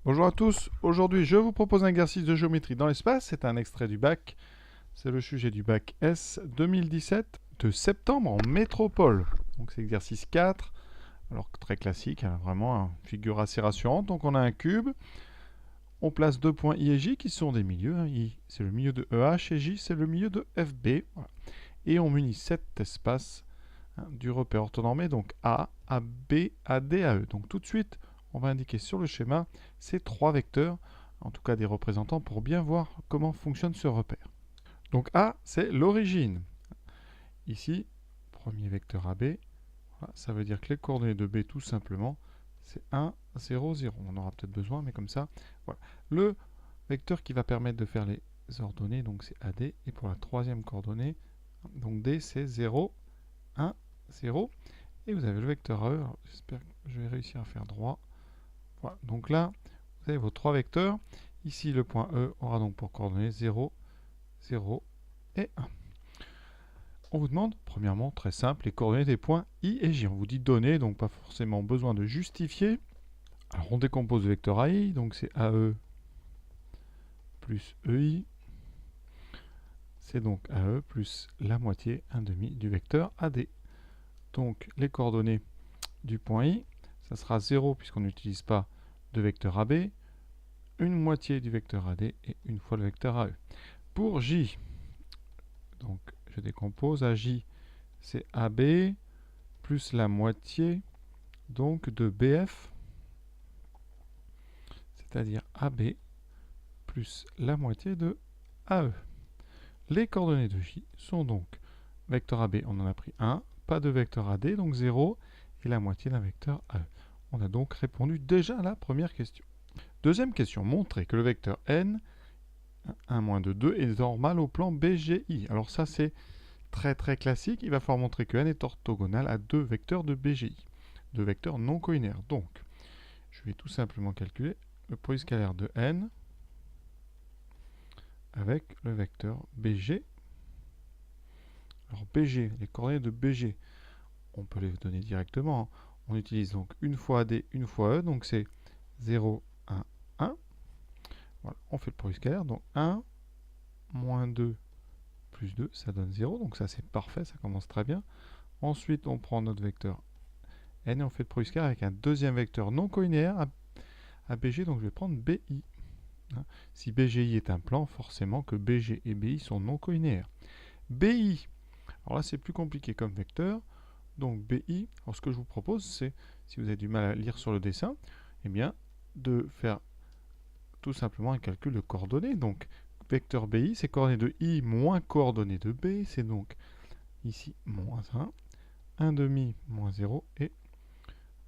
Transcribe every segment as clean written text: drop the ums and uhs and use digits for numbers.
Bonjour à tous, aujourd'hui je vous propose un exercice de géométrie dans l'espace, c'est un extrait du bac, c'est le sujet du bac S 2017 de septembre en métropole. Donc c'est exercice 4, alors très classique, hein, vraiment une figure assez rassurante. Donc on a un cube, on place deux points I et J qui sont des milieux, hein. I c'est le milieu de EH et J c'est le milieu de FB. Voilà. Et on munit cet espace du repère orthonormé, donc A, AB, AD, AE. Donc tout de suite, on va indiquer sur le schéma ces trois vecteurs, en tout cas des représentants, pour bien voir comment fonctionne ce repère. Donc A, c'est l'origine. Ici, premier vecteur AB, voilà, ça veut dire que les coordonnées de B, tout simplement, c'est 1, 0, 0. On aura peut-être besoin, mais comme ça, voilà. Le vecteur qui va permettre de faire les ordonnées, donc c'est AD, et pour la troisième coordonnée, donc D, c'est 0, 1, 0. Et vous avez le vecteur AE. J'espère que je vais réussir à faire droit. Voilà. Donc là, vous avez vos trois vecteurs. Ici, le point E aura donc pour coordonnées 0, 0 et 1. On vous demande, premièrement, très simple, les coordonnées des points I et J. On vous dit donner, donc pas forcément besoin de justifier. Alors on décompose le vecteur AI, donc c'est AE plus EI. C'est donc AE plus la moitié, un demi du vecteur AD. Donc les coordonnées du point I, ça sera 0 puisqu'on n'utilise pas de vecteur AB, une moitié du vecteur AD et une fois le vecteur AE. Pour J, donc je décompose, à J c'est AB plus la moitié donc de BF, c'est-à-dire AB plus la moitié de AE. Les coordonnées de J sont donc vecteur AB, on en a pris 1, pas de vecteur AD, donc 0, et la moitié d'un vecteur AE. On a donc répondu déjà à la première question. Deuxième question, montrer que le vecteur n, 1 moins 2, 2 est normal au plan BGI. Alors ça c'est très très classique, il va falloir montrer que n est orthogonal à deux vecteurs de BGI, deux vecteurs non coinaires. Donc, je vais tout simplement calculer le produit scalaire de n avec le vecteur BG. Alors BG, les coordonnées de BG, on peut les donner directement. On utilise donc une fois AD, une fois E, donc c'est 0, 1, 1. Voilà, on fait le produit scalaire, donc 1 moins 2 plus 2, ça donne 0, donc ça c'est parfait, ça commence très bien. Ensuite, on prend notre vecteur n et on fait le produit scalaire avec un deuxième vecteur non coinaire à BG, donc je vais prendre BI. Si BGI est un plan, forcément que BG et BI sont non coinaires. BI, alors là c'est plus compliqué comme vecteur, donc BI, alors ce que je vous propose c'est, si vous avez du mal à lire sur le dessin, eh bien de faire tout simplement un calcul de coordonnées. Donc vecteur BI, c'est coordonnées de I moins coordonnées de B, c'est donc ici moins 1, 1 demi moins 0 et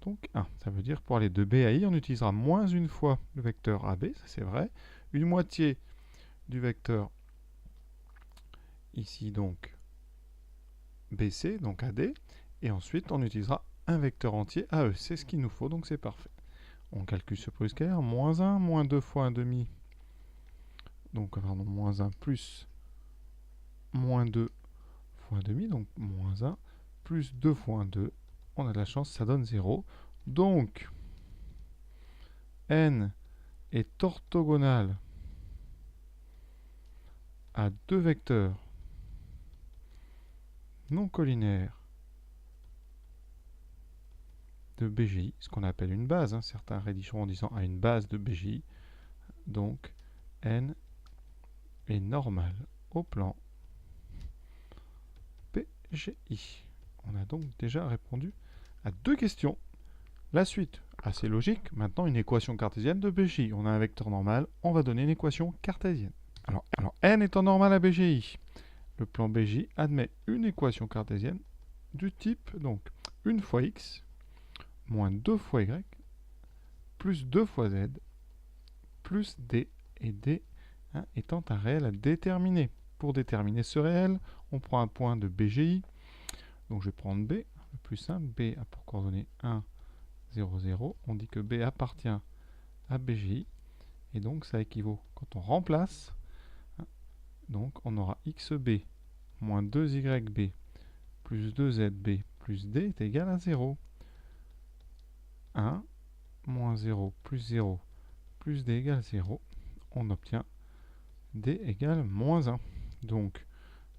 donc 1. Ça veut dire pour aller de B à I, on utilisera moins une fois le vecteur AB, ça c'est vrai, une moitié du vecteur ici donc BC, donc AD, et ensuite on utilisera un vecteur entier AE. C'est ce qu'il nous faut, donc c'est parfait. On calcule ce produit scalaire, moins 1, moins 2 fois 1 demi, donc pardon, moins 1 plus moins 2 fois 1 demi, donc moins 1, plus 2 fois 1, 2, on a de la chance, ça donne 0. Donc, n est orthogonal à deux vecteurs non collinaires de BGI, ce qu'on appelle une base. Certains rédigeront en disant à une base de BGI. Donc, n est normal au plan BGI. On a donc déjà répondu à deux questions. La suite, assez logique. Maintenant, une équation cartésienne de BGI. On a un vecteur normal, on va donner une équation cartésienne. Alors n étant normal à BGI, le plan BGI admet une équation cartésienne du type, donc, 1 fois x, moins 2 fois y, plus 2 fois z, plus d, et d étant un réel à déterminer. Pour déterminer ce réel, on prend un point de BGI. Donc je vais prendre B, le plus simple. B a pour coordonnée 1, 0, 0. On dit que B appartient à BGI. Et donc ça équivaut, quand on remplace, donc on aura xb moins 2yb plus 2zb plus d est égal à 0. 1 moins 0 plus 0 plus D égale 0, on obtient D égale moins 1. Donc,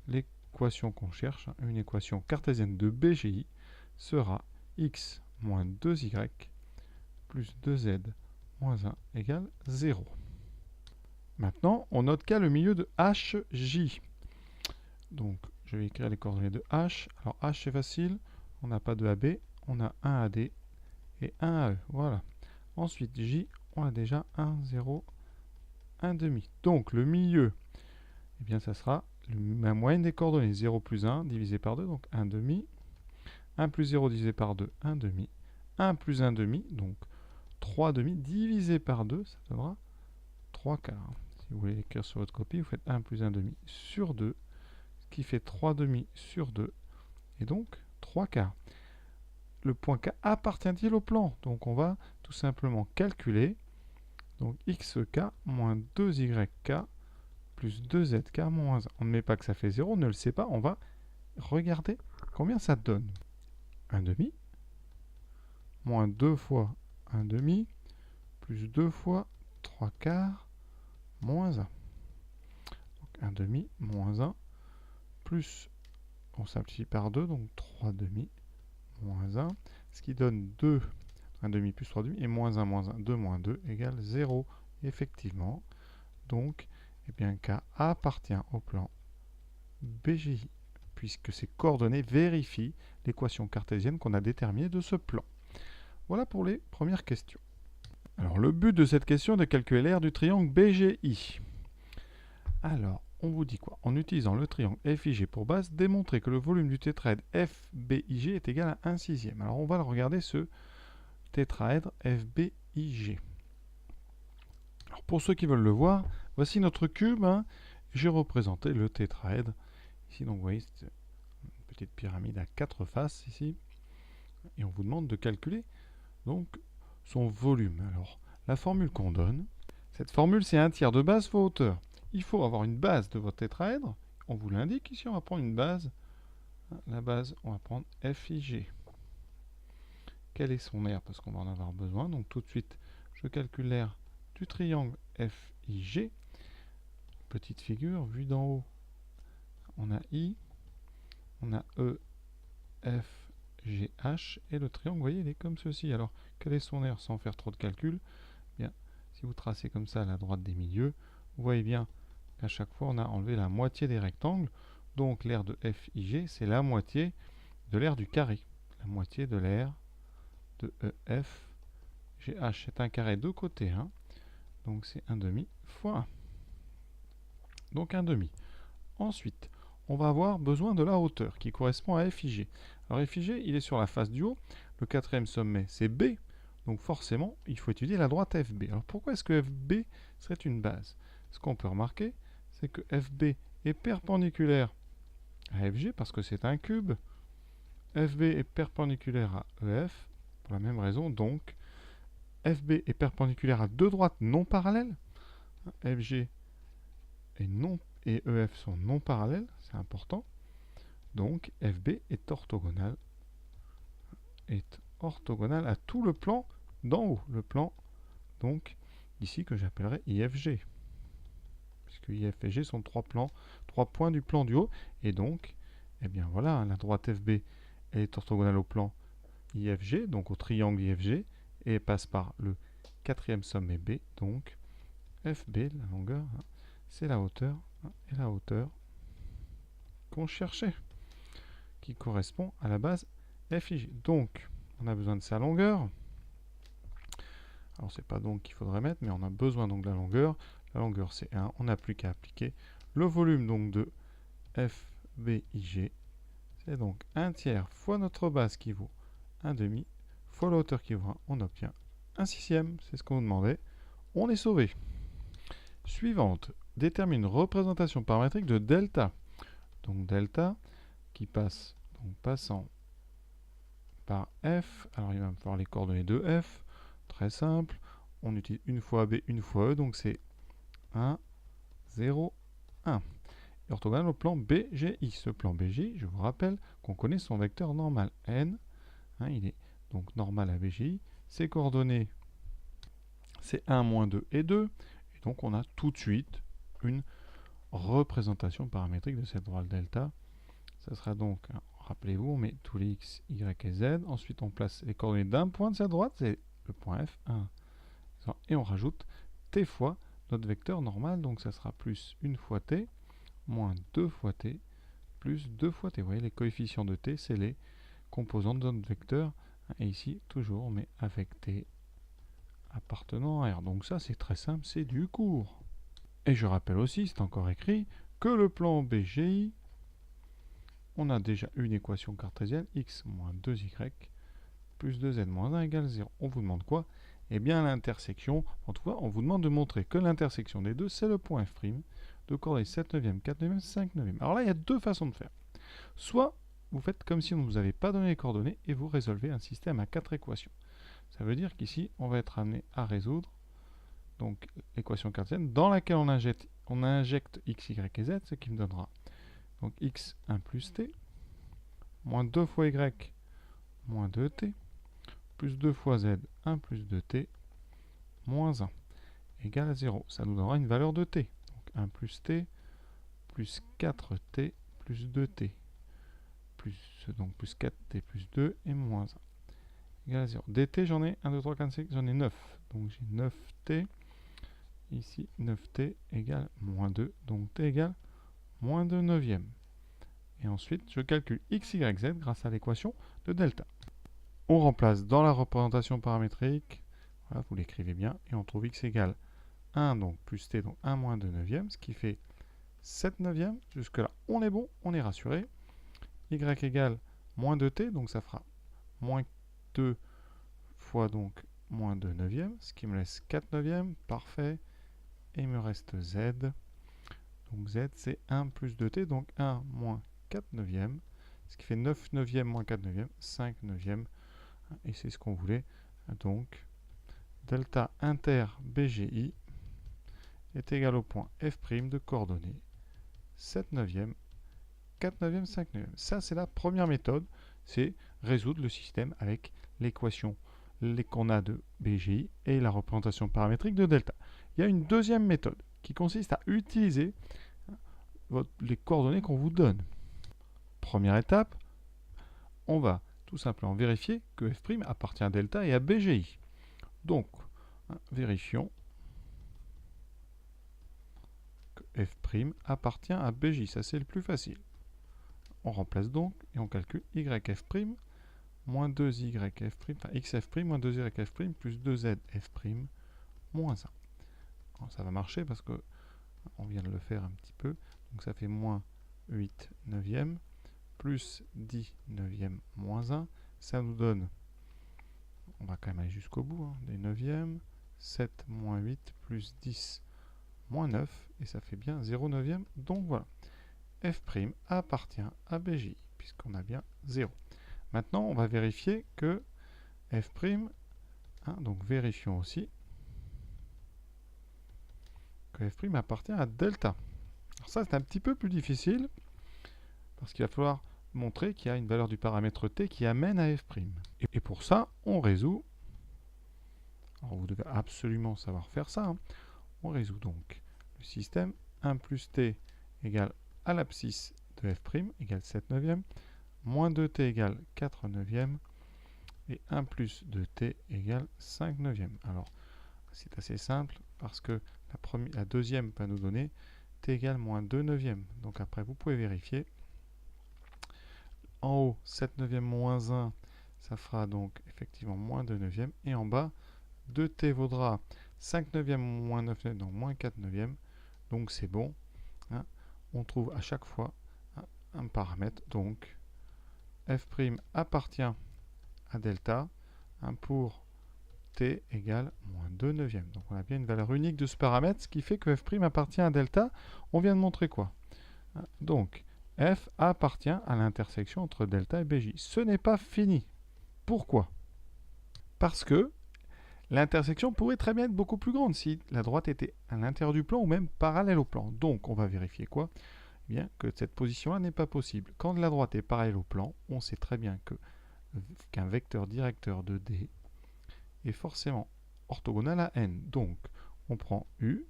l'équation qu'on cherche, une équation cartésienne de BGI, sera x moins 2y plus 2z moins 1 égale 0. Maintenant, on note qu'à le milieu de HJ. Donc, je vais écrire les coordonnées de H. Alors, H, c'est facile. On n'a pas de AB. On a 1 AD et 1 AE. Voilà. Ensuite, J, on a déjà 1, 0, 1 demi. Donc, le milieu, eh bien, ça sera la moyenne des coordonnées. 0 plus 1 divisé par 2, donc 1 demi. 1 plus 0 divisé par 2, 1 demi. 1 plus 1 demi, donc 3 demi divisé par 2, ça donnera 3 quarts. Si vous voulez l'écrire sur votre copie, vous faites 1 plus 1 demi sur 2, ce qui fait 3 demi sur 2, et donc 3 quarts. Le point K appartient-il au plan? Donc on va tout simplement calculer. Donc xk moins 2yk plus 2zk moins 1. On ne met pas que ça fait 0, on ne le sait pas. On va regarder combien ça donne. 1 demi moins 2 fois 1 demi plus 2 fois 3 quarts moins 1. Donc 1 demi moins 1 plus, on simplifie par 2, donc 3 demi moins 1, ce qui donne 2, 1 demi plus 3 demi, et moins 1, 2 moins 2 égale 0. Effectivement, donc, eh bien, K appartient au plan BGI, puisque ces coordonnées vérifient l'équation cartésienne qu'on a déterminée de ce plan. Voilà pour les premières questions. Alors, le but de cette question est de calculer l'aire du triangle BGI. Alors, on vous dit quoi? En utilisant le triangle FIG pour base, démontrer que le volume du tétraèdre FBIG est égal à 1 sixième. Alors, on va regarder ce tétraèdre FBIG. Alors, pour ceux qui veulent le voir, voici notre cube. J'ai représenté le tétraèdre. Ici, donc, vous voyez, c'est une petite pyramide à 4 faces ici. Et on vous demande de calculer donc son volume. Alors, la formule qu'on donne, cette formule, c'est 1/3 de base fois hauteur. Il faut avoir une base de votre tétraèdre. On vous l'indique ici, on va prendre une base. La base, on va prendre FIG. Quel est son aire? Parce qu'on va en avoir besoin. Donc tout de suite, je calcule l'aire du triangle FIG. Petite figure, vue d'en haut, on a I, on a E, F, G, H, et le triangle, vous voyez, il est comme ceci. Alors, quelle est son aire sans faire trop de calcul? Bien, si vous tracez comme ça à la droite des milieux, vous voyez bien qu'à chaque fois, on a enlevé la moitié des rectangles. Donc, l'aire de FIG, c'est la moitié de l'aire du carré. La moitié de l'aire de EF, GH, c'est un carré de côté. Donc, c'est 1 demi fois 1. Donc, 1 demi. Ensuite, on va avoir besoin de la hauteur qui correspond à FIG. Alors, FIG, il est sur la face du haut. Le quatrième sommet, c'est B. Donc, forcément, il faut étudier la droite FB. Alors, pourquoi est-ce que FB serait une base? Ce qu'on peut remarquer, c'est que FB est perpendiculaire à FG parce que c'est un cube. FB est perpendiculaire à EF pour la même raison. Donc, FB est perpendiculaire à deux droites non parallèles. FG et EF sont non parallèles, c'est important. Donc, FB est orthogonal à tout le plan d'en haut. Le plan, donc, ici que j'appellerai IFG. Puisque IF et G sont trois points du plan du haut. Et donc, eh bien voilà, la droite FB est orthogonale au plan IFG, donc au triangle IFG, et passe par le quatrième sommet B. Donc, FB, la longueur, c'est la hauteur, et la hauteur qu'on cherchait, qui correspond à la base FIG. Donc, on a besoin de sa longueur. Alors, c'est pas donc qu'il faudrait mettre, mais on a besoin donc de la longueur. La longueur, c'est 1. On n'a plus qu'à appliquer le volume donc de FBIG. C'est donc 1/3 fois notre base qui vaut 1 demi fois la hauteur qui vaut 1. On obtient 1 sixième. C'est ce qu'on nous demandait. On est sauvé. Suivante. Détermine une représentation paramétrique de delta. Donc delta qui passe, donc passant par F. Alors il va me falloir les coordonnées de F. Très simple. On utilise une fois B, une fois E. Donc c'est 1, 0, 1. Et orthogonal au plan BGI. Ce plan BGI, je vous rappelle qu'on connaît son vecteur normal N. Il est donc normal à BGI. Ses coordonnées c'est 1, moins 2 et 2. Et donc on a tout de suite une représentation paramétrique de cette droite delta. Ça sera donc, rappelez-vous, on met tous les x, y et z. Ensuite, on place les coordonnées d'un point de cette droite, c'est le point F, 1. Et on rajoute t fois notre vecteur normal. Donc ça sera plus 1 fois t, moins 2 fois t, plus 2 fois t. Vous voyez, les coefficients de t, c'est les composants de notre vecteur. Et ici, toujours, mais avec t appartenant à R. Donc ça, c'est très simple, c'est du cours. Et je rappelle aussi, c'est encore écrit, que le plan BGI, on a déjà une équation cartésienne, x moins 2y plus 2z moins 1 égale 0. On vous demande quoi? Eh bien l'intersection, en tout cas, on vous demande de montrer que l'intersection des deux, c'est le point f', de coordonnées 7 neuvième, 4 neuvième, 5 neuvième. Alors là, il y a deux façons de faire. Soit vous faites comme si on ne vous avait pas donné les coordonnées et vous résolvez un système à 4 équations. Ça veut dire qu'ici, on va être amené à résoudre donc l'équation cartésienne dans laquelle on injecte x, y et z, ce qui me donnera donc x 1 plus t, moins 2 fois y, moins 2t, plus 2 fois z, 1 plus 2t, moins 1, égale à 0. Ça nous donnera une valeur de t. Donc 1 plus t, plus 4t, plus 2t, donc plus 4t plus 2 et moins 1, égale à 0. dt, j'en ai 1, 2, 3, 4, 5, j'en ai 9. Donc j'ai 9t, ici 9t égale moins 2, donc t égale moins 2 neuvième. Et ensuite, je calcule x, y, z grâce à l'équation de delta. On remplace dans la représentation paramétrique, voilà, vous l'écrivez bien, et on trouve x égale 1, donc plus t, donc 1 moins 2 neuvième, ce qui fait 7 neuvième. Jusque-là, on est bon, on est rassuré. Y égale moins 2t, donc ça fera moins 2 fois donc moins 2 neuvième, ce qui me laisse 4 neuvième, parfait. Et il me reste z. Donc z, c'est 1 plus 2t, donc 1 moins 4 neuvième, ce qui fait 9 neuvième moins 4 neuvième, 5 neuvième. Et c'est ce qu'on voulait. Donc, delta inter BGI est égal au point f' de coordonnées 7 neuvième, 4 neuvième, 5 neuvième. Ça, c'est la première méthode. C'est résoudre le système avec l'équation qu'on a de BGI et la représentation paramétrique de delta. Il y a une deuxième méthode qui consiste à utiliser les coordonnées qu'on vous donne. Première étape, on va tout simplement vérifier que f' appartient à delta et à BGI. Donc, vérifions que f' appartient à BGI. Ça, c'est le plus facile. On remplace donc et on calcule yf', moins 2yf', enfin xf', moins 2yf' plus 2zf', moins 1. Alors, ça va marcher parce que on vient de le faire un petit peu. Donc ça fait moins 8 neuvième plus 10 neuvième moins 1. Ça nous donne, on va quand même aller jusqu'au bout, des neuvièmes. 7 moins 8 plus 10 moins 9. Et ça fait bien 0 neuvième. Donc voilà. F' appartient à BJ, puisqu'on a bien 0. Maintenant, on va vérifier que F', donc vérifions aussi que F' appartient à delta. Alors ça, c'est un petit peu plus difficile, parce qu'il va falloir montrer qu'il y a une valeur du paramètre t qui amène à f'. Et pour ça, on résout. Alors vous devez absolument savoir faire ça. On résout donc le système 1 plus t égale à l'abscisse de f' égale 7 neuvième, moins 2t égale 4 neuvième, et 1 plus 2t égale 5 neuvième. Alors, c'est assez simple, parce que la deuxième va nous donner t égale moins 2 neuvième. Donc après, vous pouvez vérifier. En haut, 7 neuvième moins 1, ça fera donc effectivement moins 2 neuvième. Et en bas, 2t vaudra 5 neuvième moins 9 neuvième, donc moins 4 neuvième. Donc c'est bon. On trouve à chaque fois un paramètre. Donc, f' appartient à delta pour t égale moins 2 neuvième. Donc on a bien une valeur unique de ce paramètre, ce qui fait que f' appartient à delta. On vient de montrer quoi? Donc, f appartient à l'intersection entre delta et bj. Ce n'est pas fini. Pourquoi? Parce que l'intersection pourrait très bien être beaucoup plus grande si la droite était à l'intérieur du plan ou même parallèle au plan. Donc, on va vérifier quoi? Eh bien, que cette position-là n'est pas possible. Quand la droite est parallèle au plan, on sait très bien qu'un vecteur directeur de D est forcément orthogonal à n. Donc, on prend U,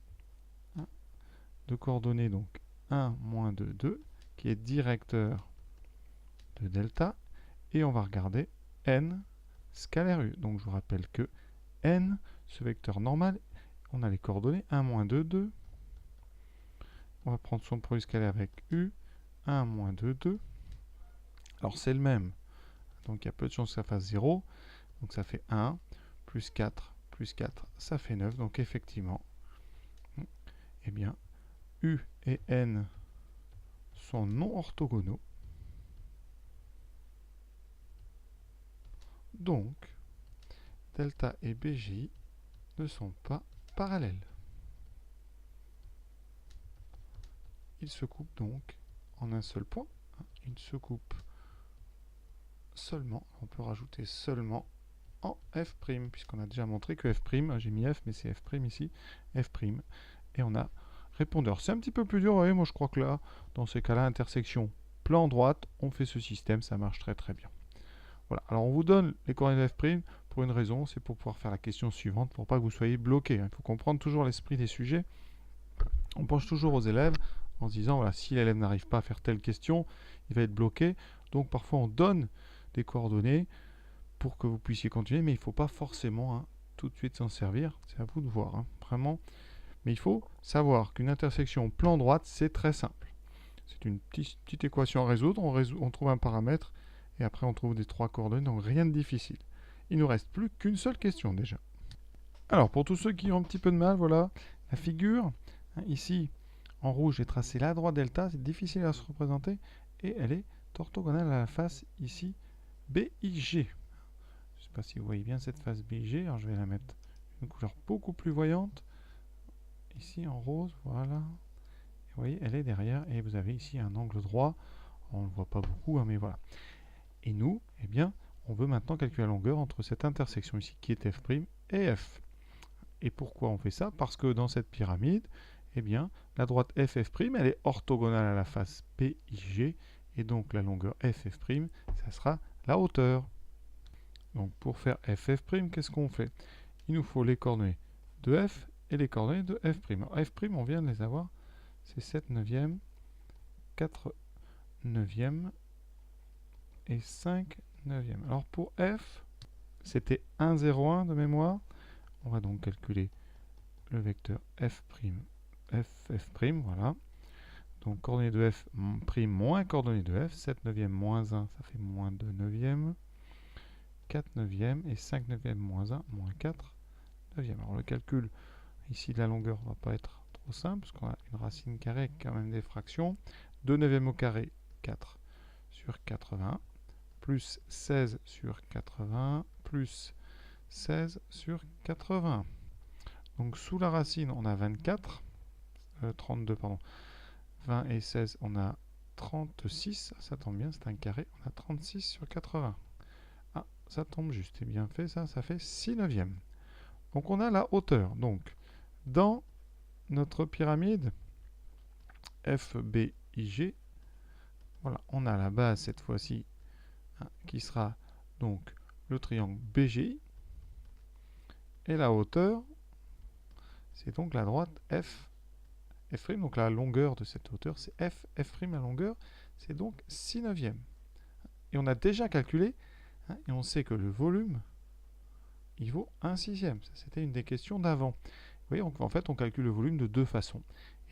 de coordonnées donc 1, moins 2, 2, qui est directeur de delta, et on va regarder n scalaire U. Donc, je vous rappelle que n, ce vecteur normal, on a les coordonnées 1, moins 2, 2. On va prendre son produit scalaire avec U, 1, moins 2, 2. Alors, c'est le même. Donc, il y a peu de chances que ça fasse 0. Donc, ça fait 1, plus 4, ça fait 9. Donc, effectivement, eh bien, U et N sont non orthogonaux. Donc, delta et BJ ne sont pas parallèles. Ils se coupent donc en un seul point. Ils se coupent seulement, on peut rajouter seulement en F', puisqu'on a déjà montré que F', j'ai mis F, mais c'est F' ici, F', et on a répondeur. C'est un petit peu plus dur, oui, moi je crois que là, dans ces cas-là, intersection plan droite, on fait ce système, ça marche très très bien. Voilà, alors on vous donne les coordonnées de F' pour une raison, c'est pour pouvoir faire la question suivante, pour pas que vous soyez bloqué. Il faut comprendre toujours l'esprit des sujets. On pense toujours aux élèves en se disant, voilà, si l'élève n'arrive pas à faire telle question, il va être bloqué. Donc parfois on donne des coordonnées pour que vous puissiez continuer, mais il ne faut pas forcément tout de suite s'en servir. C'est à vous de voir, vraiment. Mais il faut savoir qu'une intersection plan droite, c'est très simple. C'est une petite équation à résoudre. On trouve un paramètre et après on trouve des 3 coordonnées, donc rien de difficile. Il ne nous reste plus qu'une seule question déjà. Alors pour tous ceux qui ont un petit peu de mal, voilà la figure. Ici, en rouge, j'ai tracé la droite delta, c'est difficile à se représenter, et elle est orthogonale à la face ici BIG. Je ne sais pas si vous voyez bien cette face BIG, alors je vais la mettre une couleur beaucoup plus voyante. Ici en rose, voilà. Et vous voyez, elle est derrière, et vous avez ici un angle droit. On ne le voit pas beaucoup, mais voilà. Et nous, eh bien, on veut maintenant calculer la longueur entre cette intersection ici, qui est F' et F. Et pourquoi on fait ça? Parce que dans cette pyramide, eh bien, la droite FF', elle est orthogonale à la face PIG, et donc la longueur FF', ça sera la hauteur. Donc pour faire FF', qu'est-ce qu'on fait? Il nous faut les coordonnées de F et les coordonnées de F'. Alors, F', on vient de les avoir, c'est 7 neuvièmes, 4 neuvièmes et 5 neuvièmes. Alors pour F, c'était 1, 0, 1 de mémoire. On va donc calculer le vecteur F', voilà. Donc coordonnées de F' moins coordonnées de F, 7 neuvièmes moins 1, ça fait moins 2 neuvièmes, 4 neuvièmes et 5 neuvièmes moins 1, moins 4 neuvièmes. Alors le calcul ici de la longueur ne va pas être trop simple, parce qu'on a une racine carrée avec quand même des fractions. 2 neuvièmes au carré, 4 sur 80, plus 16 sur 80, plus 16 sur 80. Donc sous la racine, on a 24, 32, pardon. 20 et 16, on a 36. Ça tombe bien, c'est un carré. On a 36 sur 80. Ah, ça tombe juste. C'est bien fait, ça fait 6 neuvièmes. Donc on a la hauteur. Donc, dans notre pyramide FBIG, voilà, on a la base cette fois-ci, qui sera donc le triangle BGI. Et la hauteur, c'est donc la droite F', donc la longueur de cette hauteur, c'est F', la longueur, c'est donc 6 neuvièmes. Et on a déjà calculé, et on sait que le volume, il vaut 1 sixième. Ça, c'était une des questions d'avant. Vous voyez, donc, en fait, on calcule le volume de deux façons.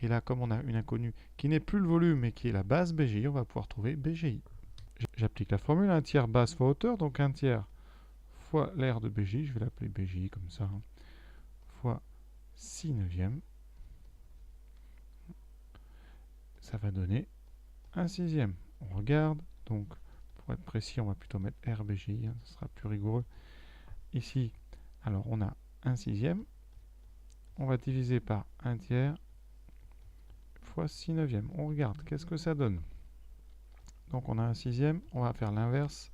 Et là, comme on a une inconnue qui n'est plus le volume, mais qui est la base BGI, on va pouvoir trouver BGI. J'applique la formule, 1 tiers base fois hauteur, donc 1 tiers fois l'aire de BGI, je vais l'appeler BGI comme ça, fois 6 neuvièmes. Ça va donner 1 sixième. On regarde, donc pour être précis, on va plutôt mettre RBGI, ce sera plus rigoureux. Ici, alors on a 1 sixième, on va diviser par 1 tiers fois 6 neuvièmes. On regarde, qu'est-ce que ça donne? Donc on a 1 sixième, on va faire l'inverse.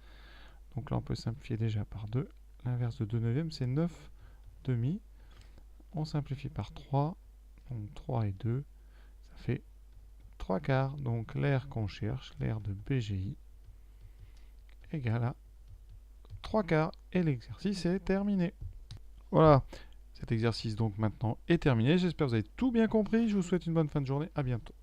Donc là on peut simplifier déjà par 2. L'inverse de 2 neuvièmes, c'est 9 demi. On simplifie par 3, donc 3 et 2, ça fait 3 quarts. Donc l'aire qu'on cherche, l'aire de BGI, égale à 3 quarts. Et l'exercice est terminé. Voilà. Cet exercice donc maintenant est terminé. J'espère que vous avez tout bien compris. Je vous souhaite une bonne fin de journée. À bientôt.